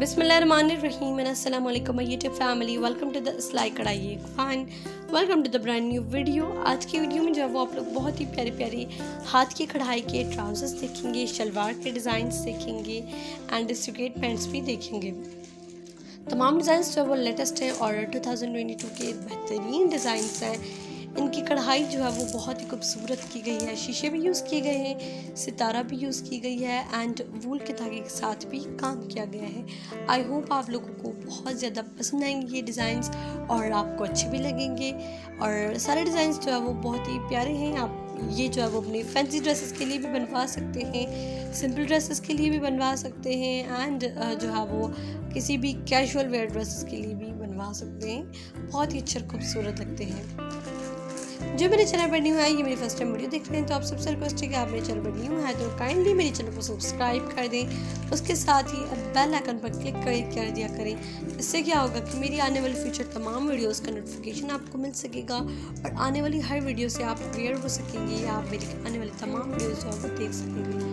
बिस्मिल्लाहिर्रहमानिर्रहीम अस्सलाम वालेकुम my YouTube family, welcome to the सिलाई कढ़ाई fine, welcome to the brand new video. आज की वीडियो में जो है वो आप लोग बहुत ही प्यारी प्यारी हाथ की कढ़ाई के ट्राउजर्स देखेंगे, शलवार के डिज़ाइंस देखेंगे एंड स्ट्रेट पैंट्स भी देखेंगे। तमाम डिज़ाइंस जो है वो लेटेस्ट हैं और 2022 के बेहतरीन डिज़ाइंस हैं। इनकी कढ़ाई जो है वो बहुत ही खूबसूरत की गई है, शीशे भी यूज़ किए गए हैं, सितारा भी यूज़ की गई है एंड वूल के धागे के साथ भी काम किया गया है। आई होप आप लोगों को बहुत ज़्यादा पसंद आएंगे ये डिज़ाइंस और आपको अच्छे भी लगेंगे। और सारे डिज़ाइंस जो है वो बहुत ही प्यारे हैं। आप ये जो है वो अपनी फैंसी ड्रेसेस के लिए भी बनवा सकते हैं, सिंपल ड्रेसेस के लिए भी बनवा सकते हैं एंड जो है वो किसी भी कैजुअल वेयर ड्रेसेस के लिए भी बनवा सकते हैं। बहुत ही अच्छे और खूबसूरत लगते हैं। जो मेरे चैनल पर न्यू है, ये मेरी फर्स्ट टाइम वीडियो देख रहे हैं तो आप सबसे रिक्वेस्ट है कि आप मेरे चैनल पर न्यू है तो काइंडली मेरे चैनल को सब्सक्राइब कर दें। उसके साथ ही बेल आइकन पर क्लिक कर दिया करें। इससे क्या होगा कि मेरी आने वाली फ्यूचर तमाम वीडियोस का नोटिफिकेशन आपको मिल सकेगा और आने वाली हर वीडियो से आप अवेयर हो सकेंगे या आप मेरी आने वाली तमाम वीडियोस जो है वो देख सकेंगे।